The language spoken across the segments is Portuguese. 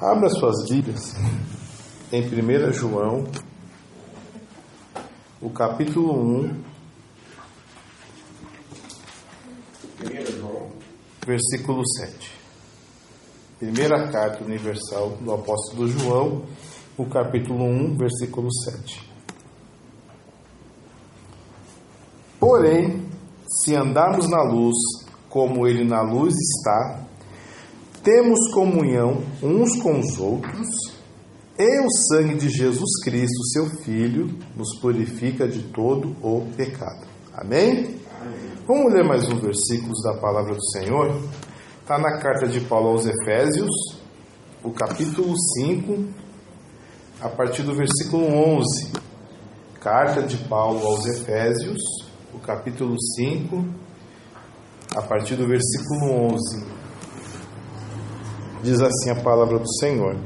Abra suas Bíblias em 1 João, o capítulo 1, versículo 7. Primeira carta universal do apóstolo João, o capítulo 1, versículo 7. Porém, se andarmos na luz, como ele na luz está, temos comunhão uns com os outros, e o sangue de Jesus Cristo, seu Filho, nos purifica de todo o pecado. Amém? Vamos ler mais um versículo da palavra do Senhor. Está na carta de Paulo aos Efésios, o capítulo 5, a partir do versículo 11. Carta de Paulo aos Efésios, o capítulo 5, a partir do versículo 11. Diz assim a palavra do Senhor: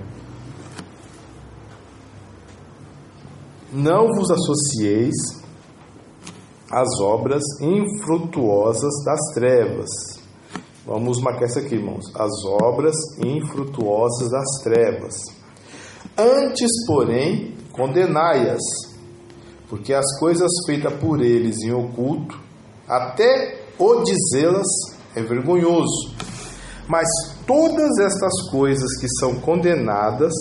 Não vos associeis às obras infrutuosas das trevas. Vamos marcar isso aqui, irmãos. As obras infrutuosas das trevas. Antes, porém, condenai-as, porque as coisas feitas por eles em oculto, até o dizê-las é vergonhoso. Mas todas estas coisas que são condenadas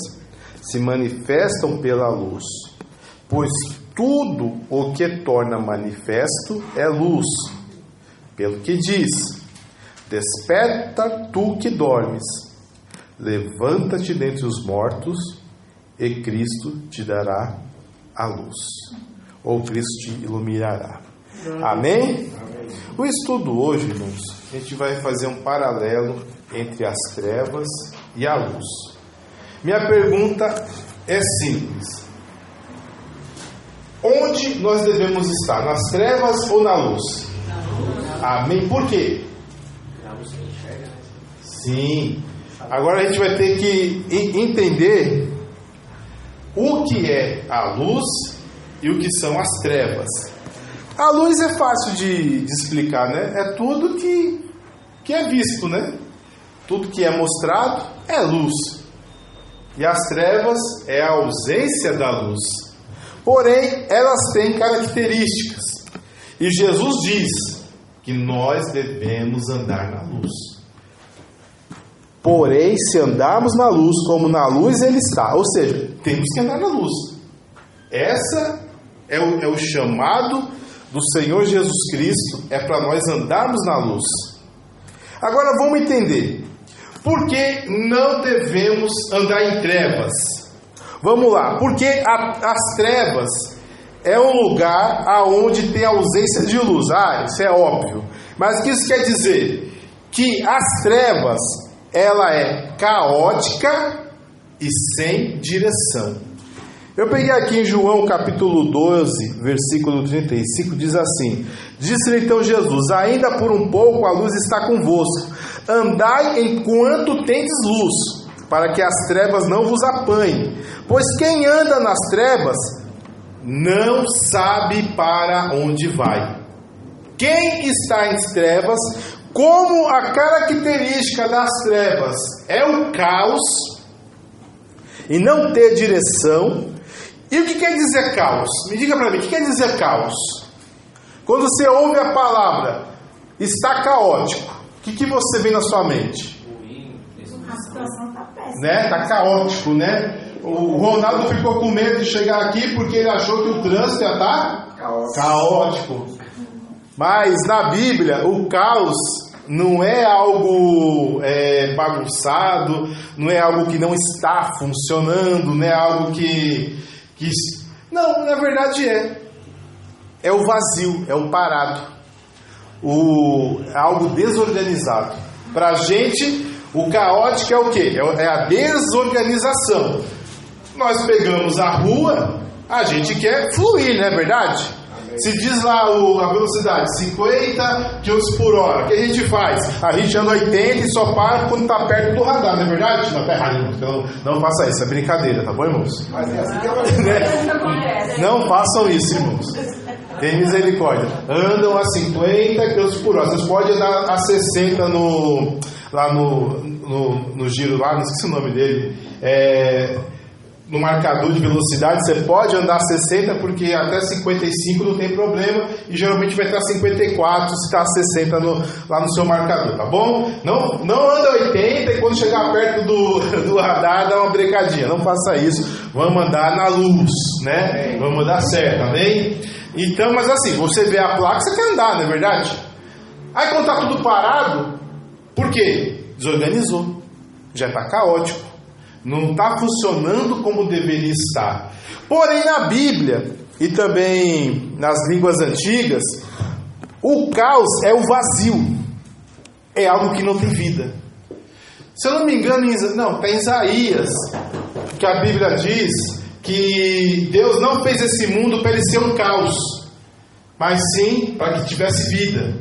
se manifestam pela luz, pois tudo o que torna manifesto é luz. Pelo que diz: Desperta tu que dormes, levanta-te dentre os mortos, e Cristo te dará a luz, ou Cristo te iluminará. Amém? O estudo hoje, irmãos, a gente vai fazer um paralelo entre as trevas e a luz. Minha pergunta é simples: onde nós devemos estar? Nas trevas ou na luz? Amém? Por quê? Sim. Agora a gente vai ter que entender o que é a luz e o que são as trevas. A luz é fácil de explicar, né? É tudo que é visto, né? Tudo que é mostrado é luz. E as trevas é a ausência da luz. Porém, elas têm características. E Jesus diz que nós devemos andar na luz. Porém, se andarmos na luz, como na luz ele está. Ou seja, temos que andar na luz. Essa é o chamado do Senhor Jesus Cristo, é para nós andarmos na luz. Agora vamos entender por que não devemos andar em trevas. Vamos lá, porque as trevas é um lugar onde tem ausência de luz. Isso é óbvio. Mas o que isso quer dizer? Que as trevas, ela é caótica e sem direção. Eu peguei aqui em João capítulo 12, versículo 35, diz assim: Disse-lhe então Jesus: Ainda por um pouco a luz está convosco. Andai enquanto tendes luz, para que as trevas não vos apanhem. Pois quem anda nas trevas não sabe para onde vai. Quem está em trevas, como a característica das trevas é o caos e não ter direção. E o que quer dizer caos? Me diga para mim, o que quer dizer caos? Quando você ouve a palavra está caótico, o que você vê na sua mente? A situação está péssima. Né? Está caótico, né? O Ronaldo ficou com medo de chegar aqui porque ele achou que o trânsito ia estar caótico. Mas na Bíblia, o caos não é algo bagunçado, não é algo que não está funcionando, não é algo que... Não, na verdade é o vazio, é o parado, algo desorganizado. Para a gente, o caótico é o quê? É a desorganização. Nós pegamos a rua, a gente quer fluir, não é verdade? Se diz lá a velocidade 50 km por hora, o que a gente faz? A gente anda 80 e só para quando está perto do radar, não é verdade? Não, está errado, então não faça isso, é brincadeira, tá bom, irmãos? Mas é assim que não façam isso, irmãos. Tem misericórdia. Andam a 50 km por hora. Vocês podem andar a 60 lá no giro, lá, não esqueci o nome dele, no marcador de velocidade, você pode andar 60, porque até 55 não tem problema, e geralmente vai estar 54 se está 60 lá no seu marcador, tá bom? Não anda 80 e quando chegar perto do radar dá uma brecadinha, não faça isso, vamos andar na luz, né? Vamos andar certo, amém? Então, mas assim, você vê a placa, você quer andar, não é verdade? Aí quando está tudo parado, por quê? Desorganizou, já está caótico. Não está funcionando como deveria estar. Porém, na Bíblia e também nas línguas antigas, o caos é o vazio. É algo que não tem vida. Se eu não me engano, está em Isaías, que a Bíblia diz que Deus não fez esse mundo para ele ser um caos, mas sim para que tivesse vida.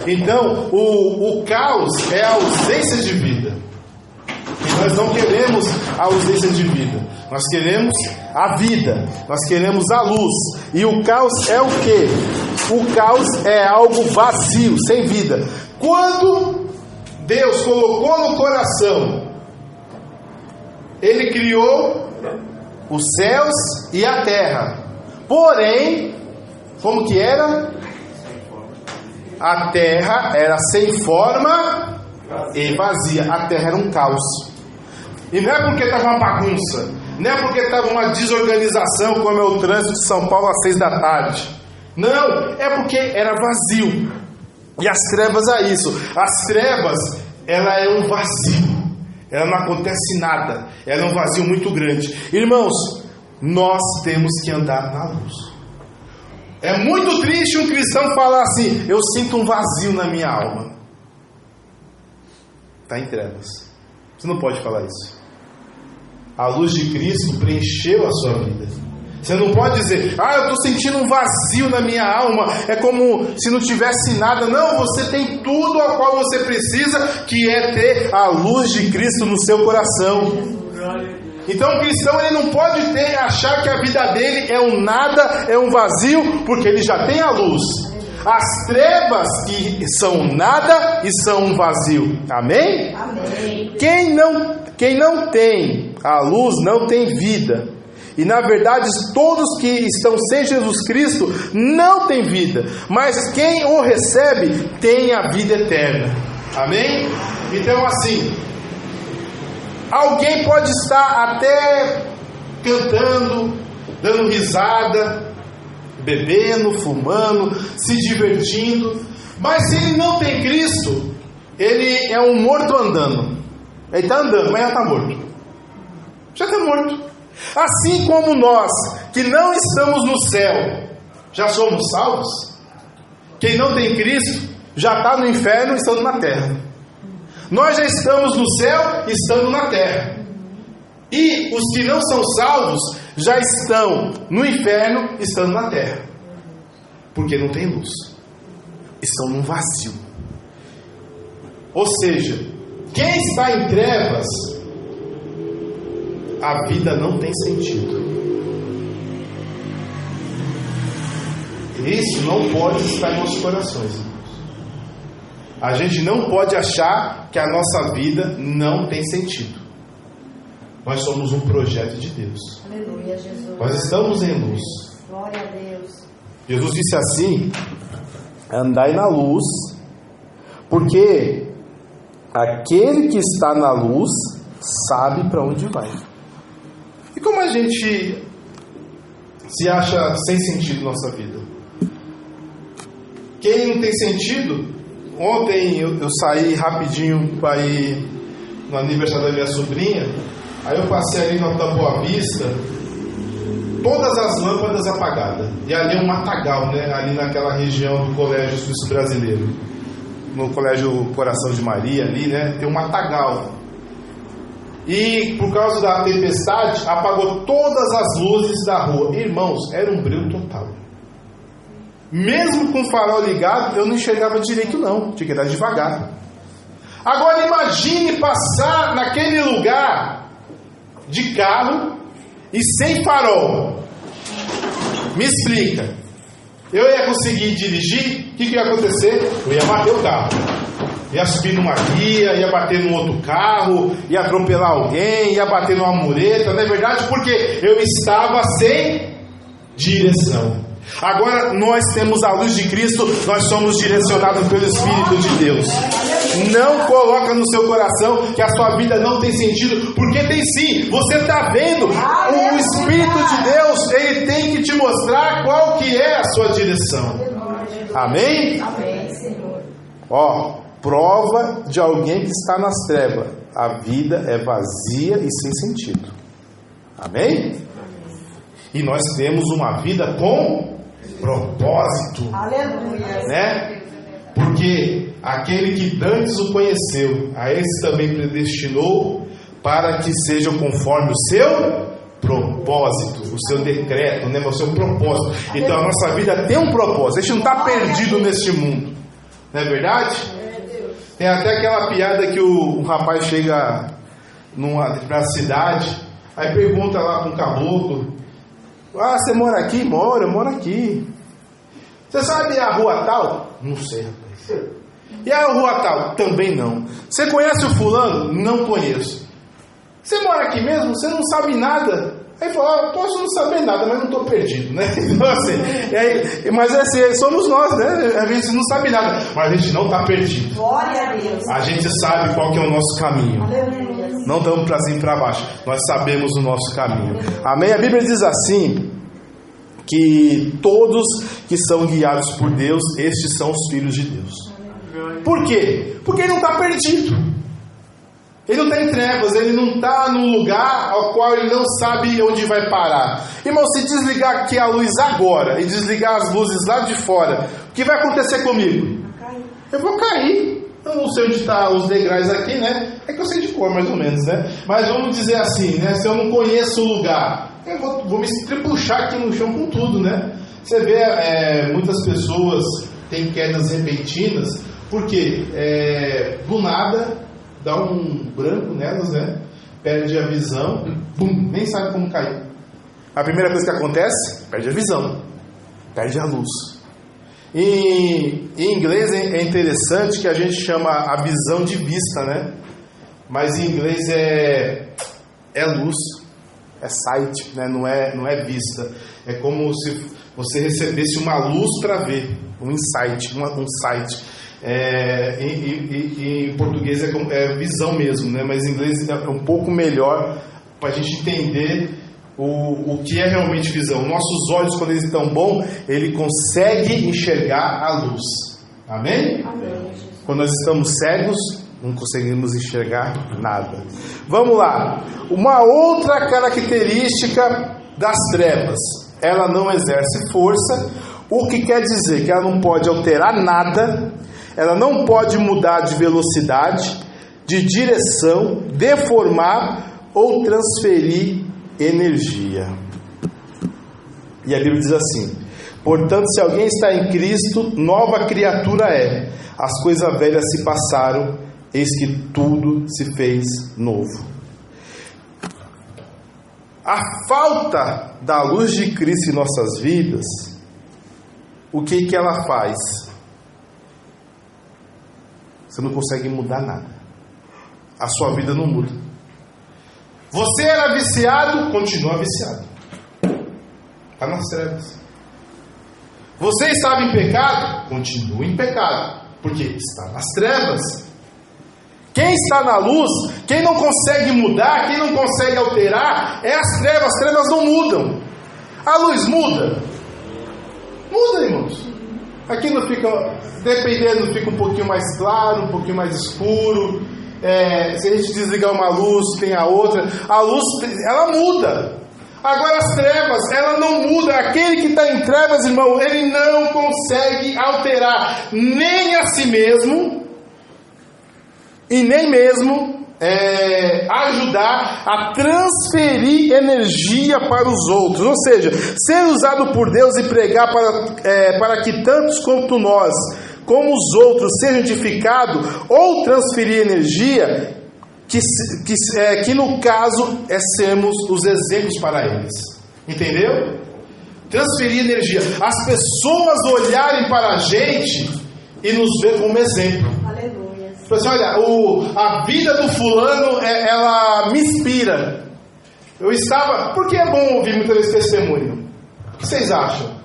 Então, o caos é a ausência de vida. Nós não queremos a ausência de vida, nós queremos a vida, nós queremos a luz. E o caos é o quê? O caos é algo vazio, sem vida. Quando Deus colocou no coração, Ele criou os céus e a terra. Porém, como que era? A terra era sem forma e vazia. A terra era um caos. E não é porque estava uma bagunça, não é porque estava uma desorganização, como é o trânsito de São Paulo às 6 da tarde. Não, é porque era vazio. E as trevas é isso. As trevas, ela é um vazio. Ela não acontece nada. Ela é um vazio muito grande. Irmãos, nós temos que andar na luz. É muito triste um cristão falar assim: eu sinto um vazio na minha alma. Está em trevas. Você não pode falar isso. A luz de Cristo preencheu a sua vida. Você não pode dizer: eu estou sentindo um vazio na minha alma, é como se não tivesse nada. Não, você tem tudo ao qual você precisa, que é ter a luz de Cristo no seu coração. Então o cristão, ele não pode achar que a vida dele é um nada, é um vazio, porque ele já tem a luz. As trevas que são nada e são um vazio. Amém? Amém. Quem não tem a luz não tem vida. E na verdade todos que estão sem Jesus Cristo não têm vida. Mas quem o recebe tem a vida eterna. Amém? Então assim, alguém pode estar até cantando, dando risada, bebendo, fumando, se divertindo, mas se ele não tem Cristo, ele é um morto andando. Ele está andando, mas já está morto. Já está morto. Assim como nós, que não estamos no céu, já somos salvos. Quem não tem Cristo já está no inferno estando na terra. Nós já estamos no céu estando na terra. E os que não são salvos já estão no inferno estando na terra, porque não tem luz, estão num vazio. Ou seja, quem está em trevas, a vida não tem sentido. Isso não pode estar em nossos corações, irmãos. A gente não pode achar que a nossa vida não tem sentido. Nós somos um projeto de Deus. Aleluia, Jesus. Nós estamos em luz. Glória a Deus. Jesus disse assim: andai na luz, porque aquele que está na luz sabe para onde vai. E como a gente se acha sem sentido na nossa vida? Quem não tem sentido? Ontem eu saí rapidinho para ir no aniversário da minha sobrinha. Aí eu passei ali na Boa Vista, todas as lâmpadas apagadas. E ali é um matagal, né? Ali naquela região do Colégio Suíço Brasileiro. No Colégio Coração de Maria ali, né? Tem um matagal. E por causa da tempestade, apagou todas as luzes da rua. Irmãos, era um breu total. Mesmo com o farol ligado, eu não enxergava direito não. Tinha que andar devagar. Agora imagine passar naquele lugar de carro e sem farol. Me explica. Eu ia conseguir dirigir? O que ia acontecer? Eu ia bater o carro. ia subir numa guia, ia bater num outro carro, ia atropelar alguém, ia bater numa mureta, não é verdade? Porque eu estava sem direção. Agora nós temos a luz de Cristo, nós somos direcionados pelo Espírito de Deus. Não coloca no seu coração que a sua vida não tem sentido, porque tem sim. Você está vendo, o Espírito de Deus, ele tem que te mostrar qual que é a sua direção. Amém? Amém, Senhor. Ó, prova de alguém que está nas trevas: a vida é vazia e sem sentido. Amém? E nós temos uma vida com propósito. Aleluia. Né? Porque aquele que dantes o conheceu, a esse também predestinou para que sejam conforme o seu propósito, o seu decreto, né? O seu propósito. Então a nossa vida tem um propósito. A gente não está perdido neste mundo, não é verdade? Tem até aquela piada que um rapaz chega na cidade, aí pergunta lá para um caboclo: ah, você mora aqui? Eu moro aqui. Você sabe a rua tal? Não sei, rapaz. E a rua tal? Também não. Você conhece o fulano? Não conheço. Você mora aqui mesmo? Você não sabe nada? Aí fala: posso não saber nada, mas não estou perdido, né? Então, assim, mas assim, somos nós, né? A gente não sabe nada, mas a gente não está perdido. Glória a Deus. A gente sabe qual que é o nosso caminho. Aleluia. Não estamos para cima e para baixo. Nós sabemos o nosso caminho. Amém? A Bíblia diz assim, que todos que são guiados por Deus, estes são os filhos de Deus. Por quê? Porque ele não está perdido. Ele não está em trevas, ele não está num lugar ao qual ele não sabe onde vai parar. Irmão, se desligar aqui a luz agora e desligar as luzes lá de fora, o que vai acontecer comigo? Eu vou cair. Eu não sei onde estão os degraus aqui, né? É que eu sei de cor, mais ou menos, né? Mas vamos dizer assim, né? Se eu não conheço o lugar, eu vou me estripuchar aqui no chão com tudo, né? Você vê, muitas pessoas têm quedas repentinas, porque do nada dá um branco nelas, né? Perde a visão, bum, nem sabe como cair. A primeira coisa que acontece, perde a visão, perde a luz. Em inglês é interessante que a gente chama a visão de vista, né? Mas em inglês é luz, é sight, né? Não é vista. É como se você recebesse uma luz para ver, um insight, um sight. Em português é visão mesmo, né? Mas em inglês é um pouco melhor para a gente entender o que é realmente visão. Nossos olhos, quando eles estão bons, ele consegue enxergar a luz. Amém? Amém. Quando nós estamos cegos, não conseguimos enxergar nada. Vamos lá. Uma outra característica das trevas: ela não exerce força, o que quer dizer que ela não pode alterar nada, ela não pode mudar de velocidade, de direção, deformar ou transferir energia. E a Bíblia diz assim: portanto, se alguém está em Cristo, nova criatura é. As coisas velhas se passaram, eis que tudo se fez novo. A falta da luz de Cristo em nossas vidas, o que ela faz? Você não consegue mudar nada. A sua vida não muda. Você era viciado, continua viciado. Está nas trevas. Você estava em pecado, continua em pecado. Porque está nas trevas. Quem está na luz, quem não consegue mudar, quem não consegue alterar, é as trevas. As trevas não mudam. A luz muda? Muda, irmãos. Aqui não fica, dependendo, fica um pouquinho mais claro, um pouquinho mais escuro. Se a gente desligar uma luz, tem a outra. A luz, ela muda. Agora as trevas, ela não muda. Aquele que está em trevas, irmão, ele não consegue alterar nem a si mesmo e nem mesmo ajudar a transferir energia para os outros. Ou seja, ser usado por Deus e pregar para que tantos quanto nós, como os outros, sejam edificados ou transferir energia, que no caso é sermos os exemplos para eles. Entendeu? Transferir energia. As pessoas olharem para a gente e nos ver como exemplo. Aleluia. Tipo assim, olha, a vida do fulano, ela me inspira. Eu estava... Porque é bom ouvir muitas vezes testemunho. O que vocês acham?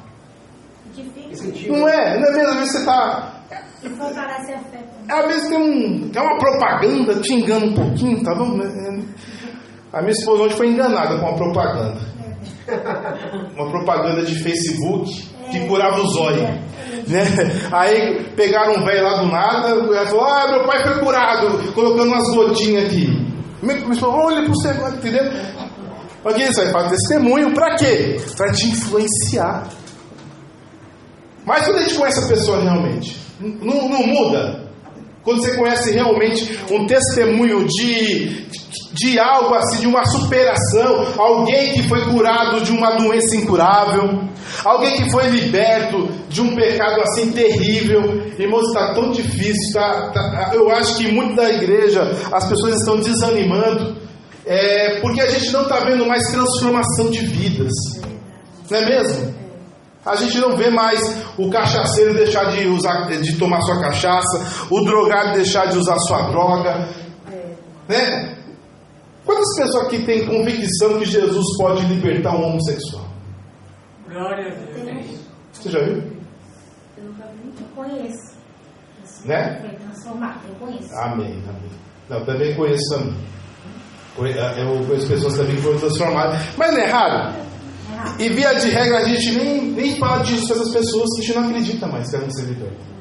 Difícil. Não é mesmo? Às vezes você está... E fortalece a fé. Às vezes tem uma propaganda, te engana um pouquinho, tá bom? A minha esposa ontem foi enganada com uma propaganda. Uma propaganda de Facebook que curava os olhos. Né? Aí pegaram um velho lá do nada, ela falou: meu pai foi curado, colocando umas gotinhas aqui. Me falou: olha pro você, entendeu? Porque isso aí faz testemunho, pra quê? Pra te influenciar. Mas quando a gente conhece a pessoa realmente, não muda? Quando você conhece realmente um testemunho de algo assim, de uma superação, alguém que foi curado de uma doença incurável, alguém que foi liberto de um pecado assim terrível. Irmãos, está tão difícil, eu acho que muito da igreja, as pessoas estão desanimando, porque a gente não está vendo mais transformação de vidas, não é mesmo? A gente não vê mais o cachaceiro deixar de tomar sua cachaça, o drogado deixar de usar sua droga, né? Quantas pessoas aqui têm convicção que Jesus pode libertar um homossexual? Glória a Deus. Você já viu? Eu nunca vi, eu conheço. Né? Foi transformado, eu conheço. Amém. Não, também conheço também. Eu conheço pessoas também que foram transformadas. Mas não é raro? E via de regra a gente nem fala disso para essas pessoas que a gente não acredita mais que elas vão ser libertas.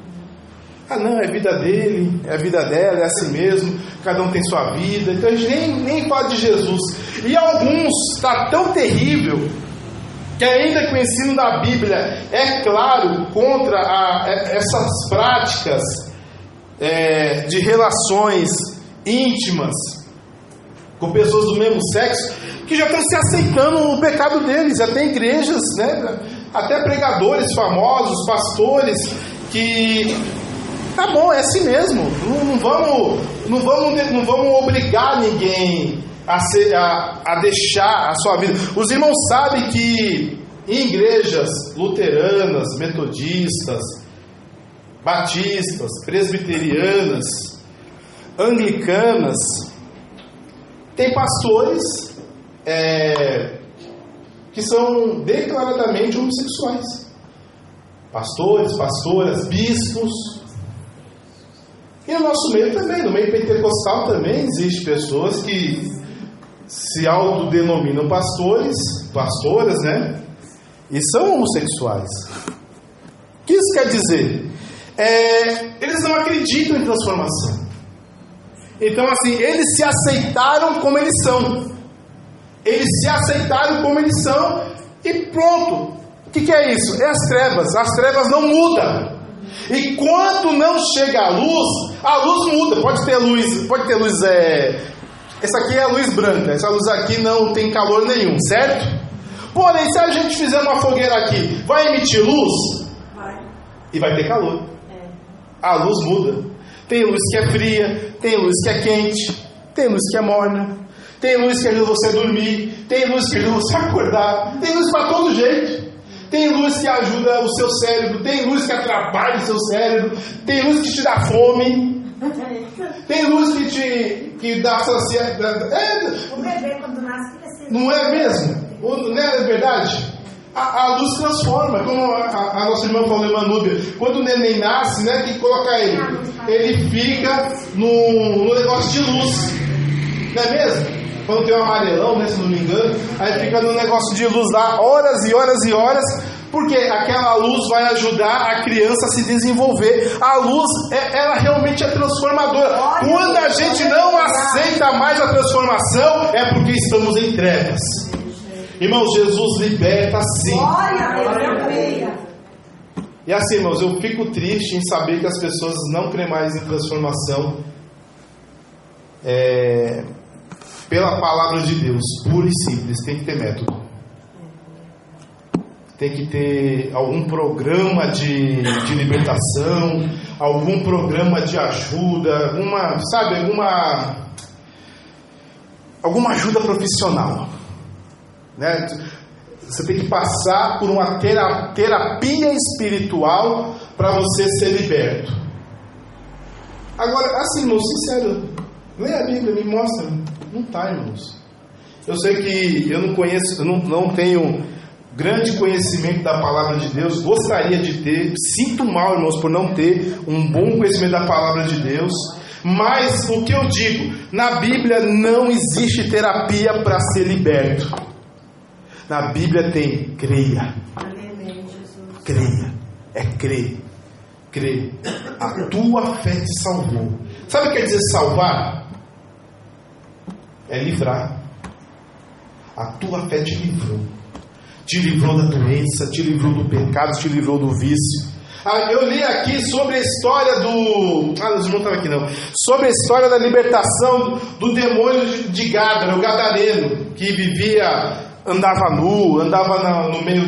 Não, é a vida dele, é a vida dela, é assim mesmo, cada um tem sua vida. Então a gente nem fala de Jesus. E alguns está tão terrível que ainda que o ensino da Bíblia é claro contra essas práticas de relações íntimas com pessoas do mesmo sexo, que já estão se aceitando o pecado deles. Já tem igrejas, né, até pregadores famosos, pastores, que tá bom, é assim mesmo, não vamos obrigar ninguém a deixar a sua vida. Os irmãos sabem que em igrejas luteranas, metodistas, batistas, presbiterianas, anglicanas, tem pastores que são declaradamente homossexuais. Pastores, pastoras, bispos. E no nosso meio também, no meio pentecostal também existe pessoas que se autodenominam pastoras, né? E são homossexuais. O que isso quer dizer? Eles não acreditam em transformação. Então, assim, eles se aceitaram como eles são. Eles se aceitaram como eles são e pronto. O que é isso? É as trevas. As trevas não mudam. E quando não chega a luz muda. Pode ter luz. Essa aqui é a luz branca. Essa luz aqui não tem calor nenhum, certo? Porém, se a gente fizer uma fogueira aqui, vai emitir luz? Vai. E vai ter calor. A luz muda. Tem luz que é fria, tem luz que é quente, tem luz que é morna, tem luz que ajuda você a dormir, tem luz que ajuda você a acordar, tem luz para todo jeito. Tem luz que ajuda o seu cérebro, tem luz que atrapalha o seu cérebro, tem luz que te dá fome, tem luz que dá saciedade. O bebê quando nasce fica assim. Não é mesmo? Não é verdade? A luz transforma, como a nossa irmã falou em Manúbia. Quando o neném nasce, né, que coloca ele fica no negócio de luz, não é mesmo? Quando tem um amarelão, né, se não me engano, aí fica no negócio de luz lá horas e horas e horas, porque aquela luz vai ajudar a criança a se desenvolver. A luz, ela realmente é transformadora. Quando a gente não aceita mais a transformação, é porque estamos em trevas. Irmãos, Jesus liberta sim. E assim, irmãos, eu fico triste em saber que as pessoas não creem mais em transformação pela palavra de Deus, pura e simples. Tem que ter método. Tem que ter algum programa de libertação, algum programa de ajuda, alguma ajuda profissional. Né? Você tem que passar por uma terapia espiritual para você ser liberto. Agora, assim, irmãos, sincero, lê a Bíblia, me mostra. Não está, irmãos. Eu sei que eu não conheço, eu não tenho grande conhecimento da palavra de Deus, gostaria de ter, sinto mal, irmãos, por não ter um bom conhecimento da palavra de Deus, mas o que eu digo, na Bíblia não existe terapia para ser liberto. Na Bíblia tem creia. Creia, é crer. Crer. A tua fé te salvou. Sabe o que quer dizer salvar? É livrar. A tua fé te livrou. Te livrou da doença, te livrou do pecado, te livrou do vício. Eu li aqui sobre a história do... os irmãos não estavam aqui não. Sobre a história da libertação do demônio de Gadara, o gadareno, que vivia, andava nu, andava no meio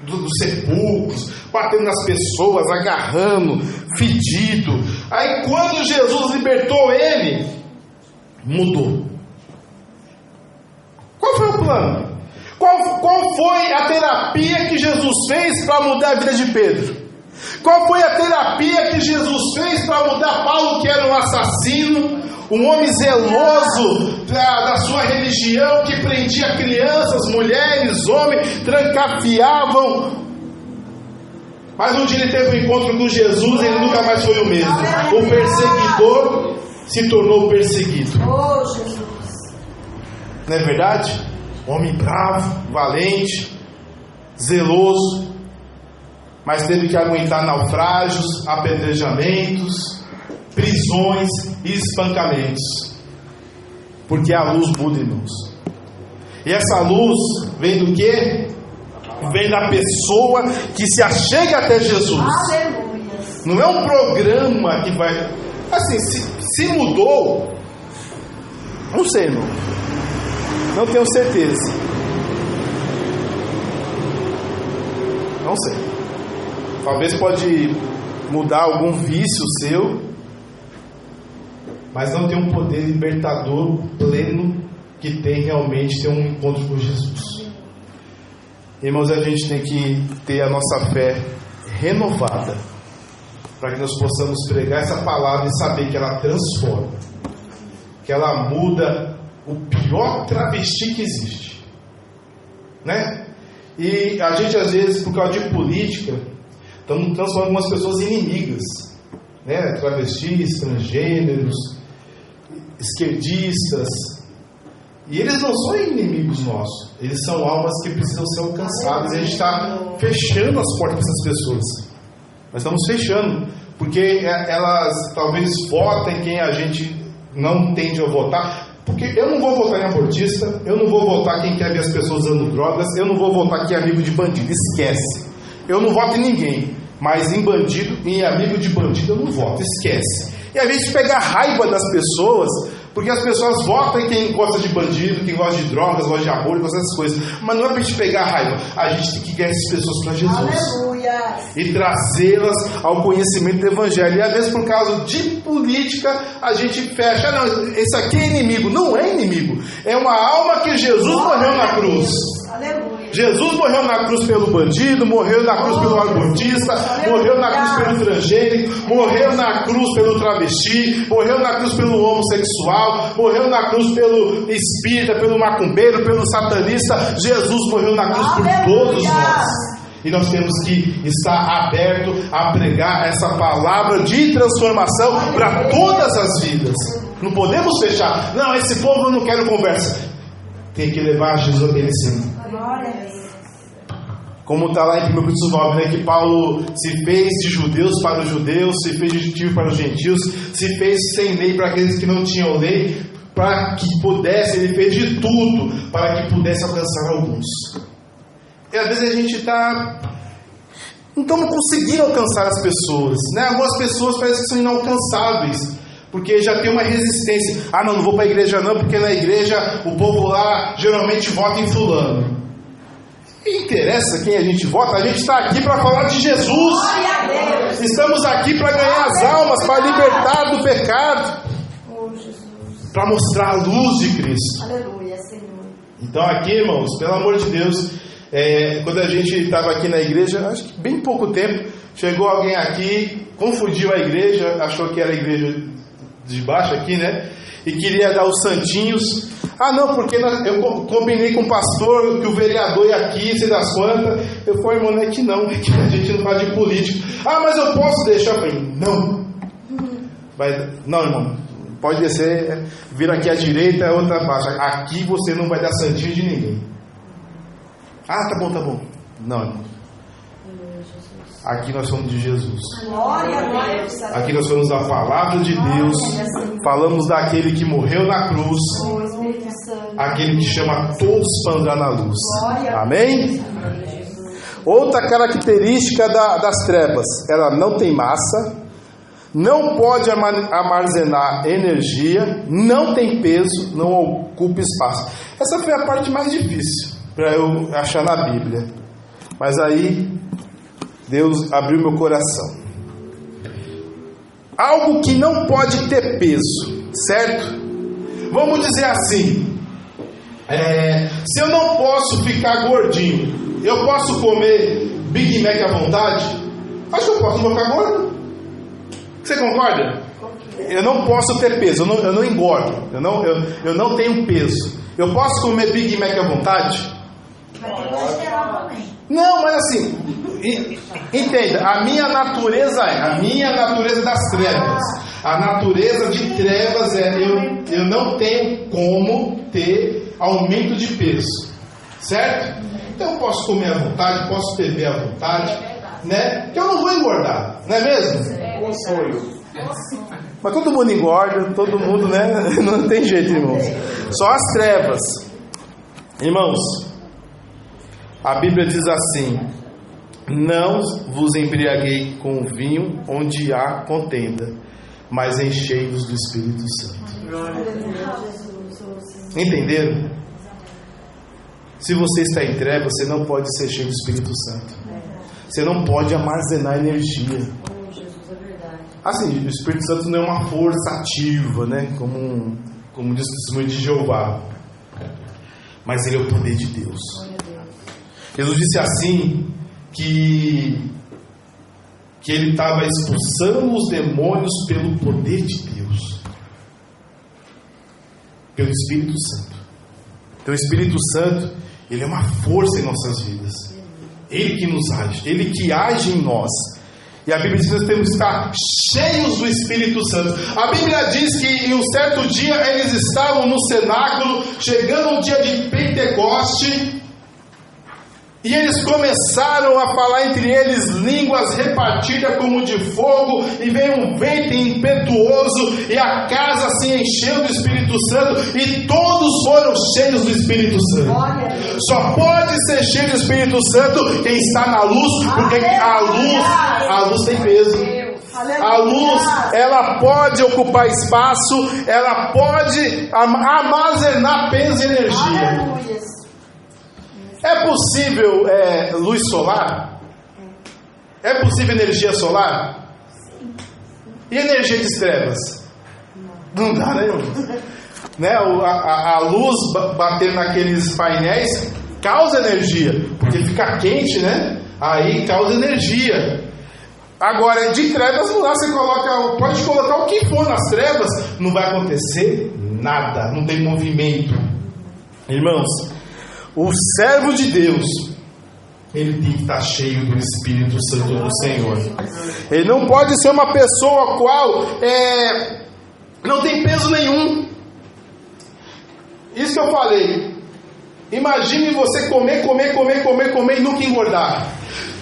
dos sepulcros, batendo nas pessoas, agarrando, fedido. Aí quando Jesus libertou ele, mudou. Qual foi o plano? Qual foi a terapia que Jesus fez para mudar a vida de Pedro? Qual foi a terapia que Jesus fez para mudar Paulo, que era um assassino, um homem zeloso da sua religião, que prendia crianças, mulheres, homens, trancafiavam? Mas um dia ele teve um encontro com Jesus e ele nunca mais foi o mesmo. O perseguidor se tornou perseguido. Não é verdade? Homem bravo, valente, zeloso, mas teve que aguentar naufrágios, apedrejamentos, prisões e espancamentos, porque a luz muda, irmãos. E essa luz vem do quê? Vem da pessoa que se achega até Jesus. Aleluia. Não é um programa que vai... Assim, se mudou, não sei, irmão. Não tenho certeza. Não sei. Talvez pode mudar algum vício seu, mas não tem um poder libertador pleno que tem realmente ter um encontro com Jesus. Irmãos, a gente tem que ter a nossa fé renovada para que nós possamos pregar essa palavra e saber que ela transforma, que ela muda o pior travesti que existe, né? E a gente às vezes, por causa de política, estamos transformando algumas pessoas em inimigas, né? Travestis, transgêneros, esquerdistas, e eles não são inimigos nossos, eles são almas que precisam ser alcançadas. E a gente está fechando as portas para essas pessoas. Nós estamos fechando, porque elas talvez votem quem a gente não tende a votar. Porque eu não vou votar em abortista, eu não vou votar quem quer ver as pessoas usando drogas, eu não vou votar quem é amigo de bandido, esquece. Eu não voto em ninguém, mas em bandido, em amigo de bandido eu não voto, esquece. E a gente pega a raiva das pessoas, porque as pessoas votam em quem gosta de bandido, quem gosta de drogas, gosta de amor, gosta dessas coisas. Mas não é para a gente pegar a raiva, a gente tem que guiar essas pessoas para Jesus. Aleluia. E trazê-las ao conhecimento do Evangelho. E às vezes por causa de política a gente fecha. Não, esse aqui é inimigo. Não é inimigo, é uma alma que Jesus morreu na cruz. Aleluia. Jesus morreu na cruz pelo bandido, morreu na cruz pelo abortista, morreu na cruz pelo transgênico, morreu na cruz pelo travesti, morreu na cruz pelo homossexual, morreu na cruz pelo espírita, pelo macumbeiro, pelo satanista. Jesus morreu na cruz por todos nós. E nós temos que estar aberto a pregar essa palavra de transformação para todas as vidas. Não podemos fechar. Não, esse povo eu não quero conversa. Tem que levar Jesus a eles sim. Como está lá em 1 Coríntios 9, né, que Paulo se fez de judeus para os judeus, se fez de gentios para os gentios, se fez sem lei para aqueles que não tinham lei, para que pudesse, ele fez de tudo para que pudesse alcançar alguns. E às vezes a gente não estamos conseguindo alcançar as pessoas, né? Algumas pessoas parecem que são inalcançáveis, porque já tem uma resistência. Não vou para a igreja não, porque na igreja o povo lá geralmente vota em fulano. Não interessa quem a gente vota, a gente está aqui para falar de Jesus. Estamos aqui para ganhar as almas, para libertar do pecado, para mostrar a luz de Cristo. Aleluia, Senhor. Então aqui, irmãos, pelo amor de Deus, Quando a gente estava aqui na igreja, acho que bem pouco tempo, chegou alguém aqui, confundiu a igreja, achou que era a igreja de baixo aqui, né? E queria dar os santinhos. Ah, não, porque eu combinei com o pastor que o vereador ia aqui, sei das quantas. Eu falei, irmão, não é que não, é que a gente não fala de político. Ah, mas eu posso deixar? Eu falei, não. Não, irmão, pode descer, vira aqui à direita, outra baixa. Aqui você não vai dar santinho de ninguém. Ah, tá bom. Não, irmão. Aqui nós somos de Jesus. Aqui nós somos da palavra de Deus. Falamos daquele que morreu na cruz. Aquele que chama todos para andar na luz. Amém? Outra característica das trevas: ela não tem massa, não pode armazenar energia, não tem peso, não ocupa espaço. Essa foi a parte mais difícil para eu achar na Bíblia. Mas aí Deus abriu meu coração. Algo que não pode ter peso, certo? Vamos dizer assim, se eu não posso ficar gordinho, eu posso comer Big Mac à vontade? Acho que eu posso, não vou ficar gordo. Você concorda? Eu não posso ter peso, eu não engordo, eu não tenho peso. Eu posso comer Big Mac à vontade? Não, mas assim, entenda, a minha natureza das trevas. A natureza de trevas eu não tenho como ter aumento de peso, certo? Então eu posso comer à vontade, posso beber à vontade, né? Porque eu não vou engordar, não é mesmo? Mas todo mundo engorda, todo mundo, né? Não tem jeito, irmãos. Só as trevas. Irmãos, a Bíblia diz assim: não vos embriaguei com vinho onde há contenda, mas enchei-vos do Espírito Santo. Entenderam? Se você está em trevas, você não pode ser cheio do Espírito Santo. Você não pode armazenar energia. Assim, o Espírito Santo não é uma força ativa, né? Como diz o testemunho de Jeová. Mas ele é o poder de Deus. Jesus disse assim que ele estava expulsando os demônios pelo poder de Deus, pelo Espírito Santo. Então o Espírito Santo, ele é uma força em nossas vidas. Ele que nos age, ele que age em nós. E a Bíblia diz que nós temos que estar cheios do Espírito Santo. A Bíblia diz que em um certo dia eles estavam no cenáculo, chegando o dia de Pentecoste, e eles começaram a falar entre eles línguas repartidas como de fogo, e veio um vento impetuoso, e a casa se encheu do Espírito Santo, e todos foram cheios do Espírito Santo. Só pode ser cheio do Espírito Santo quem está na luz, porque a luz tem peso. A luz, ela pode ocupar espaço, ela pode armazenar peso e energia. É possível luz solar? É possível energia solar? E energia de trevas? Não dá, né, irmão? A luz bater naqueles painéis causa energia, porque fica quente, né? Aí causa energia. Agora, de trevas não dá, pode colocar o que for nas trevas, não vai acontecer nada, não tem movimento. Irmãos, o servo de Deus, ele tem que estar cheio do Espírito Santo do Senhor. Ele não pode ser uma pessoa a qual não tem peso nenhum. Isso que eu falei. Imagine você comer e nunca engordar.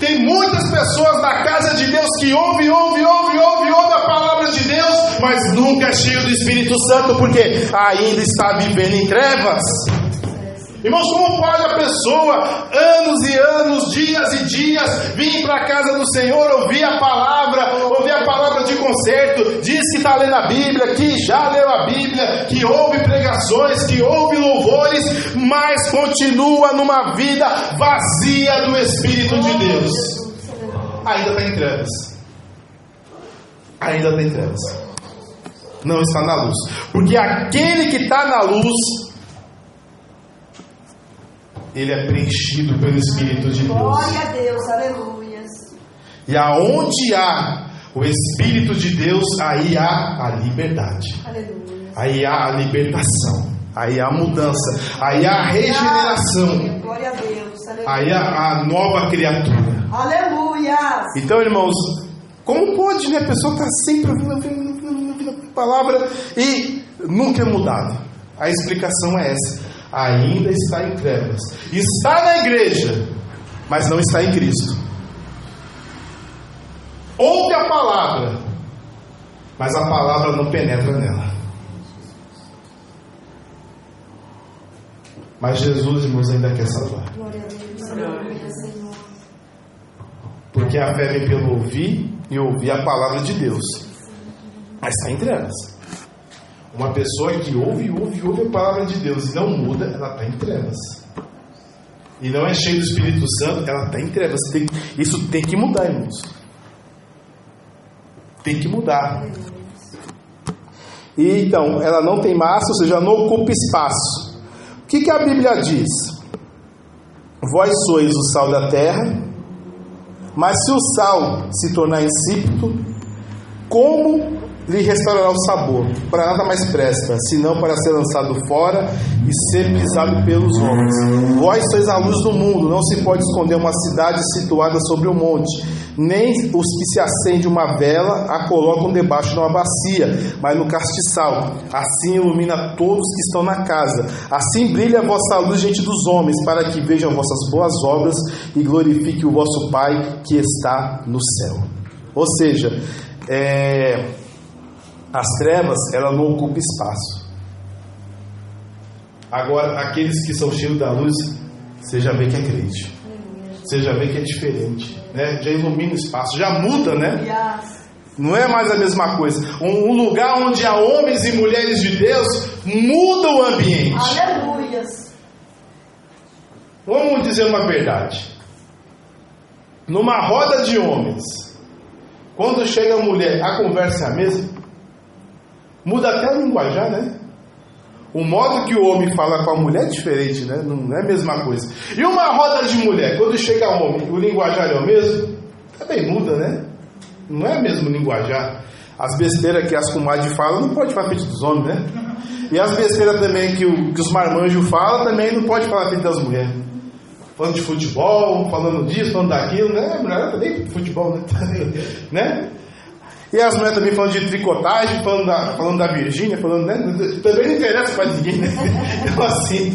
Tem muitas pessoas na casa de Deus que ouve a palavra de Deus, mas nunca é cheio do Espírito Santo, porque ainda está vivendo em trevas. Irmãos, como pode a pessoa, anos e anos, dias e dias, vir para a casa do Senhor, ouvir a palavra de conserto, diz que está lendo a Bíblia, que já leu a Bíblia, que ouve pregações, que ouve louvores, mas continua numa vida vazia do Espírito de Deus? Ainda está em trevas. Ainda está em trevas. Não está na luz. Porque aquele que está na luz, ele é preenchido pelo Espírito de Deus. Glória a Deus, aleluia. E aonde há o Espírito de Deus, aí há a liberdade. Aleluia. Aí há a libertação. Aí há a mudança. Aí há a regeneração. Glória a Deus, aleluia. Aí há a nova criatura. Aleluia. Então, irmãos, como pode, né? A pessoa está sempre ouvindo a palavra e nunca é mudado. A explicação é essa. Ainda está em trevas. Está na igreja, mas não está em Cristo. Ouve a palavra, mas a palavra não penetra nela. Mas Jesus, irmãos, ainda quer salvar. Glória a Deus, aleluia, Senhor. Porque a fé vem pelo ouvir e ouvir a palavra de Deus. Mas está em trevas. Uma pessoa que ouve a palavra de Deus e não muda, ela está em trevas. E não é cheia do Espírito Santo, ela está em trevas. Isso tem que mudar, irmãos. Tem que mudar. E então, ela não tem massa, ou seja, não ocupa espaço. O que a Bíblia diz? Vós sois o sal da terra, mas se o sal se tornar insípido, como lhe restaurará o sabor? Para nada mais presta, senão para ser lançado fora e ser pisado pelos homens. Vós sois a luz do mundo. Não se pode esconder uma cidade situada sobre o monte. Nem os que se acendem uma vela a colocam debaixo de uma bacia, mas no castiçal. Assim ilumina todos que estão na casa. Assim brilha a vossa luz diante dos homens, para que vejam vossas boas obras e glorifique o vosso Pai que está no céu. Ou seja, as trevas, ela não ocupam espaço. Agora, aqueles que são cheios da luz, você já vê que é crente. Você já vê que é diferente, né? Já ilumina o espaço, já muda, né? Não é mais a mesma coisa. Um lugar onde há homens e mulheres de Deus, muda o ambiente. Aleluia. Vamos dizer uma verdade. Numa roda de homens, quando chega a mulher, a conversa é a mesma. Muda até a linguajar, né? O modo que o homem fala com a mulher é diferente, né? Não é a mesma coisa. E uma roda de mulher, quando chega o homem, o linguajar é o mesmo? Também muda, né? Não é o mesmo linguajar. As besteiras que as comadres falam não pode falar frente dos homens, né? E as besteiras também que os marmanjos falam também não pode falar frente das mulheres. Falando de futebol, falando disso, falando daquilo, né? A mulher também de futebol, né? E as mulheres também falando de tricotagem, falando da Virgínia, falando, né? Também não interessa para ninguém, né? Então, assim,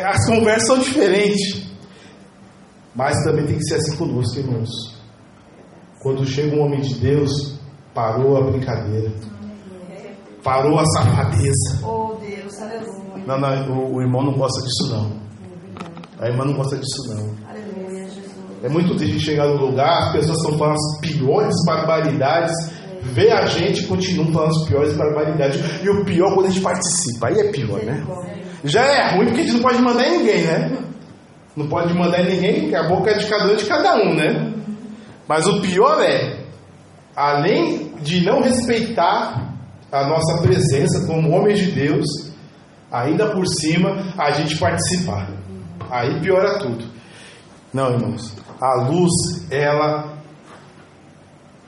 as conversas são diferentes. Mas também tem que ser assim conosco, irmãos. Quando chega um homem de Deus, parou a brincadeira. Parou a safadeza. Oh, Deus, aleluia. Não, o irmão não gosta disso, não. A irmã não gosta disso, não. Aleluia, Jesus. É muito triste chegar no lugar, as pessoas estão falando as piores barbaridades, vê a gente e continuam falando as piores barbaridades. E o pior quando a gente participa, aí é pior, né? Já é ruim porque a gente não pode mandar em ninguém, né? Não pode mandar em ninguém, porque a boca é de cada um, né? Mas o pior além de não respeitar a nossa presença como homens de Deus, ainda por cima a gente participar. Aí piora tudo. Não, irmãos, a luz, ela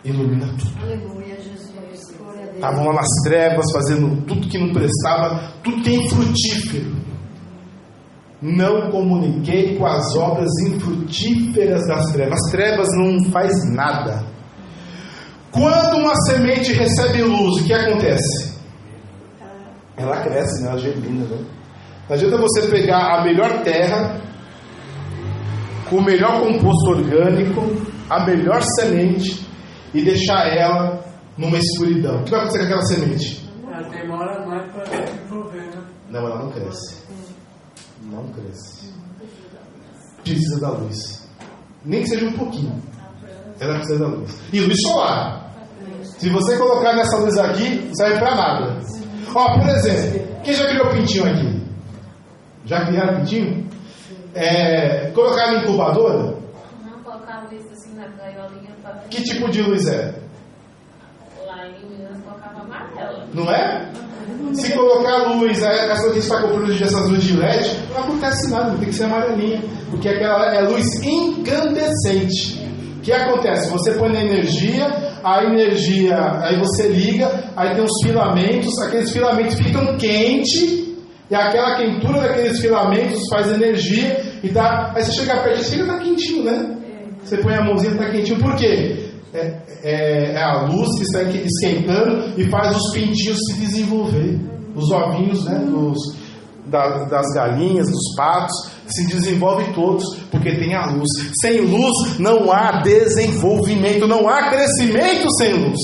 ilumina tudo. Aleluia, Jesus. Glória a Deus. Estavam lá nas trevas, fazendo tudo que não prestava, tudo que é infrutífero. Não comuniquei com as obras infrutíferas das trevas. As trevas não faz nada. Quando uma semente recebe luz, o que acontece? Ela cresce, né? Ela germina, né? Não adianta você pegar a melhor terra, com o melhor composto orgânico, a melhor semente, e deixar ela numa escuridão. O que vai acontecer com aquela semente? Ela demora mais para desenvolver, né? Não, ela não cresce. Não cresce. Precisa da luz. Nem que seja um pouquinho. Ela precisa da luz. E luz solar. Se você colocar nessa luz aqui, não serve para nada. Ó, por exemplo, quem já criou pintinho aqui? Já criaram pintinho? Colocaram em incubadora? Não, colocava isso assim na gaiolinha para... Que tipo de luz é? Lá em Minas colocava amarela. Não é? Se colocar luz, essa que a gente está comprando hoje, essas luzes de LED, não acontece nada, tem que ser amarelinha, porque aquela é luz incandescente. O que acontece? Você põe na energia, aí você liga, aí tem uns filamentos, aqueles filamentos ficam quentes, e aquela quentura daqueles filamentos faz energia, e dá, aí você chega perto e fica quentinho, né? Você põe a mãozinha e está quentinho, por quê? É a luz que está esquentando e faz os pintinhos se desenvolver. Os ovinhos, né, das galinhas, dos patos, se desenvolvem todos, porque tem a luz. Sem luz não há desenvolvimento, não há crescimento sem luz.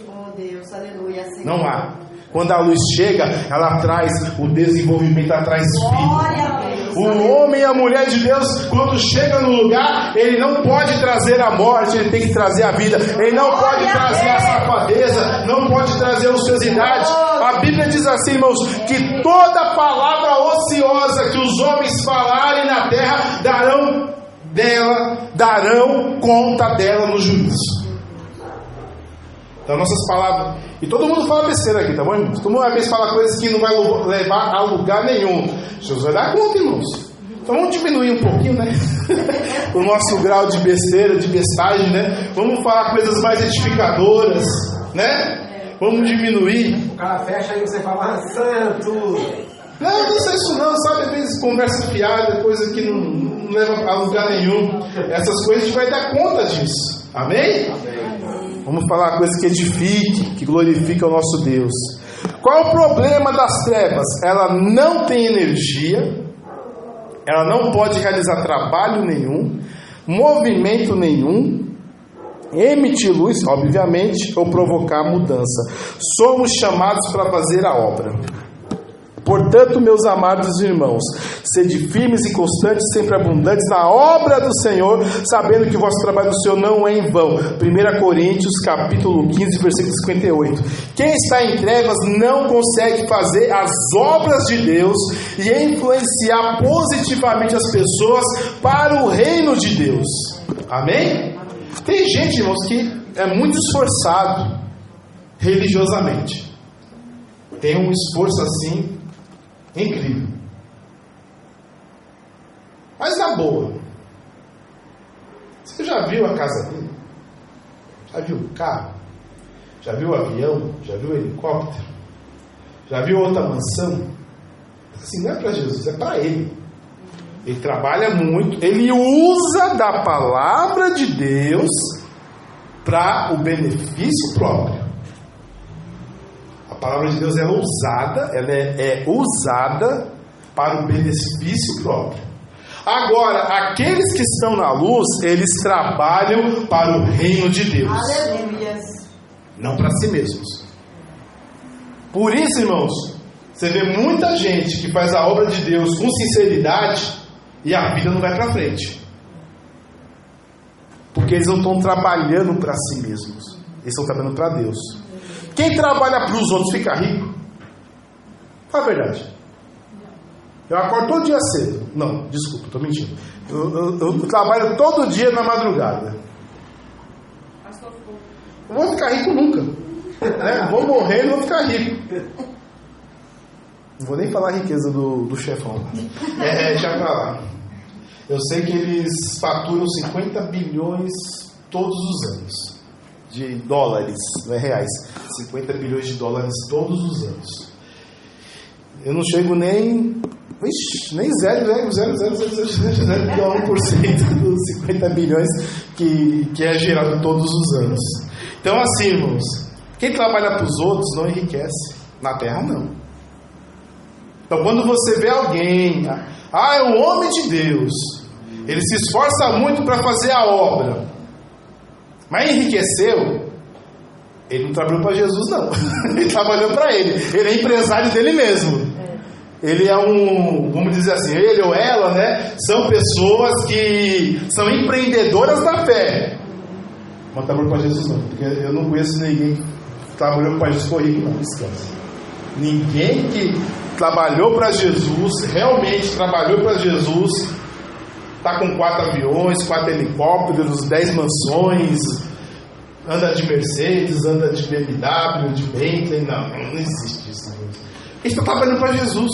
Oh Deus, aleluia. Não há. Quando a luz chega, ela traz o desenvolvimento, ela traz vida. O homem e a mulher de Deus, quando chega no lugar, ele não pode trazer a morte, ele tem que trazer a vida. Ele não pode trazer a safadeza, não pode trazer a ociosidade. A Bíblia diz assim, irmãos, que toda palavra ociosa que os homens falarem na terra, darão conta dela no juízo. Então nossas palavras, e todo mundo fala besteira aqui, tá bom, irmãos? Todo mundo às vezes fala coisas que não vai levar a lugar nenhum. Jesus vai dar conta, irmãos. Então vamos diminuir um pouquinho, né? O nosso grau de besteira, de bestagem, né? Vamos falar coisas mais edificadoras, né? Vamos diminuir. O cara fecha aí e você fala, santo! Não sei isso não, sabe? Às vezes conversa fiada, coisa que não leva a lugar nenhum. Essas coisas a gente vai dar conta disso. Amém? Amém. Vamos falar coisas que edifique, que glorifique o nosso Deus. Qual é o problema das trevas? Ela não tem energia, ela não pode realizar trabalho nenhum, movimento nenhum, emitir luz, obviamente, ou provocar mudança. Somos chamados para fazer a obra. Portanto, meus amados irmãos, sede firmes e constantes, sempre abundantes na obra do Senhor, sabendo que o vosso trabalho do Senhor não é em vão. 1 Coríntios, capítulo 15, versículo 58. Quem está em trevas não consegue fazer as obras de Deus e influenciar positivamente as pessoas para o reino de Deus. Amém? Tem gente, irmãos, que é muito esforçado religiosamente. Tem um esforço assim incrível. Mas na boa, você já viu a casa dele? Já viu o carro? Já viu o avião? Já viu o helicóptero? Já viu outra mansão? Assim, não é para Jesus, é para ele. Ele trabalha muito, ele usa da palavra de Deus para o benefício próprio. A palavra de Deus é usada, ela é usada para o benefício próprio. Agora, aqueles que estão na luz, eles trabalham para o reino de Deus. Aleluia. Não para si mesmos. Por isso, irmãos, você vê muita gente que faz a obra de Deus com sinceridade e a vida não vai para frente. Porque eles não estão trabalhando para si mesmos. Eles estão trabalhando para Deus. Quem trabalha para os outros fica rico? Fala a verdade. Eu acordo todo dia cedo. Não, desculpa, estou mentindo. Eu trabalho todo dia na madrugada. Não vou ficar rico nunca. Né? Vou morrer e não vou ficar rico. Não vou nem falar a riqueza do chefão. Já para lá. Eu sei que eles faturam 50 bilhões todos os anos. De dólares, não é reais. 50 bilhões de dólares todos os anos. Eu não chego nem 0,00001% dos 50 bilhões que é gerado todos os anos. Então assim, irmãos, quem trabalha para os outros não enriquece. Na terra não. Então quando você vê alguém, é um homem de Deus, ele se esforça muito para fazer a obra, mas enriqueceu, ele não trabalhou para Jesus não. Ele trabalhou para ele. Ele é empresário dele mesmo. Ele é vamos dizer assim, ele ou ela, né, são pessoas que são empreendedoras da fé. Não trabalhou para Jesus não, porque eu não conheço ninguém que trabalhou para Jesus rico não, esquece. Ninguém que trabalhou para Jesus, realmente trabalhou para Jesus, está com 4 aviões, 4 helicópteros, 10 mansões. anda de Mercedes, anda de BMW, de Bentley. Não existe isso. A gente está trabalhando para Jesus.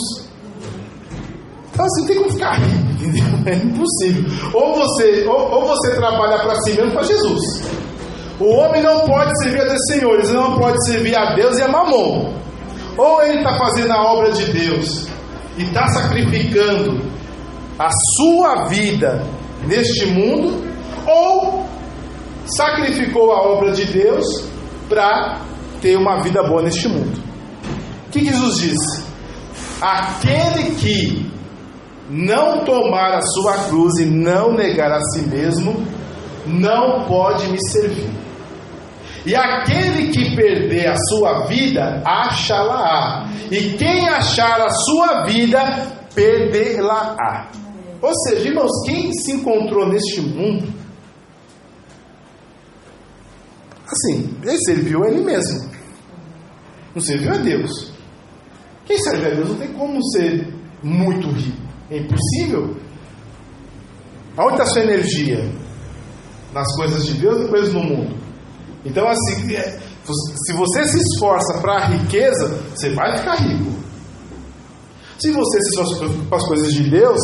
Então assim, não tem como ficar rico, entendeu? É impossível. Ou você trabalha para si mesmo, para Jesus. O homem não pode servir a dois senhores, ele não pode servir a Deus e a Mamon. Ou ele está fazendo a obra de Deus e está sacrificando a sua vida neste mundo, ou sacrificou a obra de Deus para ter uma vida boa neste mundo. O que Jesus disse? Aquele que não tomar a sua cruz e não negar a si mesmo, não pode me servir. E aquele que perder a sua vida, achá-la-á. E quem achar a sua vida, perder-la-á. Ou seja, irmãos, quem se encontrou neste mundo, assim, ele serviu a ele mesmo, não serviu a Deus. Quem serve a Deus não tem como ser muito rico, é impossível. Aonde está a sua energia? Nas coisas de Deus ou coisas no mundo? Então assim, se você se esforça para a riqueza, você vai ficar rico. Se você se esforça para as coisas de Deus,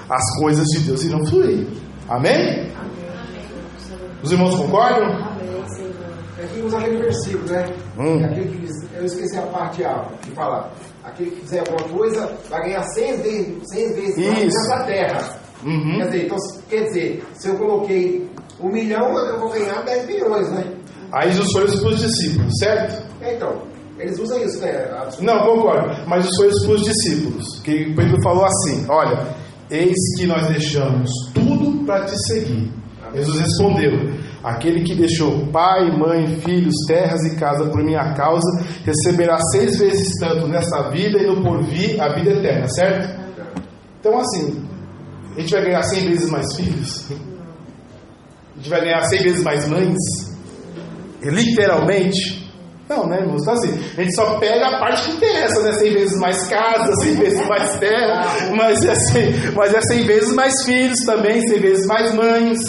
as coisas de Deus irão fluir. Amém? Os irmãos concordam? Aqui usa aquele versículo, né? Aquele que diz, eu esqueci a parte A, que fala, aquele que fizer alguma coisa vai ganhar 100 vezes mais nessa terra. Quer dizer, se eu coloquei 1 milhão, eu vou ganhar 10 milhões, né? Aí Jesus foi isso para os discípulos, certo? Então, eles usam isso, né? Não, concordo, mas Jesus foi isso para os discípulos, que Pedro falou assim, olha, eis que nós deixamos tudo para te seguir. Jesus respondeu, aquele que deixou pai, mãe, filhos, terras e casa por minha causa, receberá 6 vezes tanto nessa vida e no porvir a vida eterna, certo? Então assim, a gente vai ganhar 100 vezes mais filhos? A gente vai ganhar 100 vezes mais mães? Literalmente? Não, né, irmãos? Então assim, a gente só pega a parte que interessa, né? 100 vezes mais casa, 100 vezes mais terra, mas é 100 vezes mais filhos também, 100 vezes mais mães.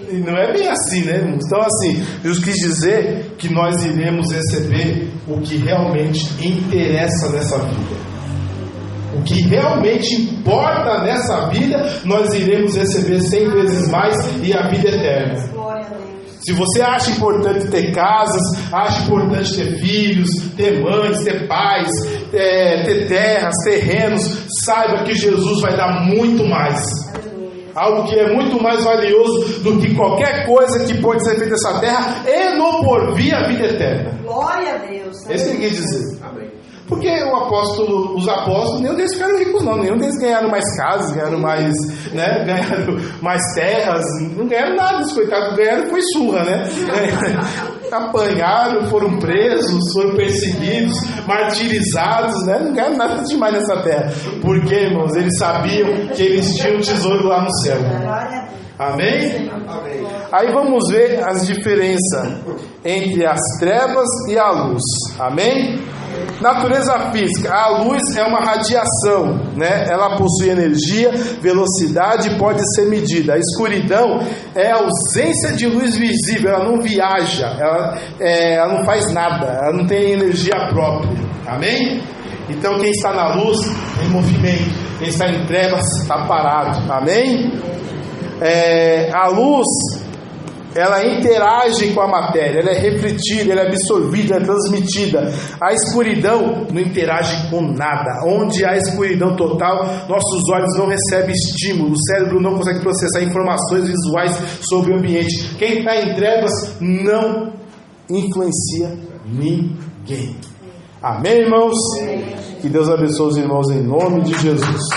E não é bem assim, né, irmãos? Então assim, Jesus quis dizer que nós iremos receber o que realmente interessa nessa vida. O que realmente importa nessa vida, nós iremos receber 100 vezes mais e a vida eterna. Glória a Deus. Se você acha importante ter casas, acha importante ter filhos, ter mães, ter pais, ter terras, terrenos, saiba que Jesus vai dar muito mais. Algo que é muito mais valioso do que qualquer coisa que pode ser feita nessa terra e no porvir a vida eterna. Glória a Deus. É isso que ele quer dizer. Amém. Porque os apóstolos, nenhum deles ficaram ricos não, nenhum deles ganharam mais casas, ganharam mais terras, não ganharam nada, os coitados ganharam foi surra, né? Apanharam, foram presos, foram perseguidos, martirizados, né? Não ganharam nada demais nessa terra. Porque, irmãos, eles sabiam que eles tinham um tesouro lá no céu. Amém? Amém. Aí vamos ver as diferenças entre as trevas e a luz. Amém? Natureza física. A luz é uma radiação, né? Ela possui energia, velocidade e pode ser medida. A escuridão é a ausência de luz visível. Ela não viaja, ela não faz nada, ela não tem energia própria. Amém? Então quem está na luz tem movimento, quem está em trevas está parado. Amém? A luz, ela interage com a matéria, ela é refletida, ela é absorvida, ela é transmitida. A escuridão não interage com nada. Onde há escuridão total, nossos olhos não recebem estímulo, o cérebro não consegue processar informações visuais sobre o ambiente. Quem está em trevas não influencia ninguém. Amém, irmãos? Que Deus abençoe os irmãos em nome de Jesus.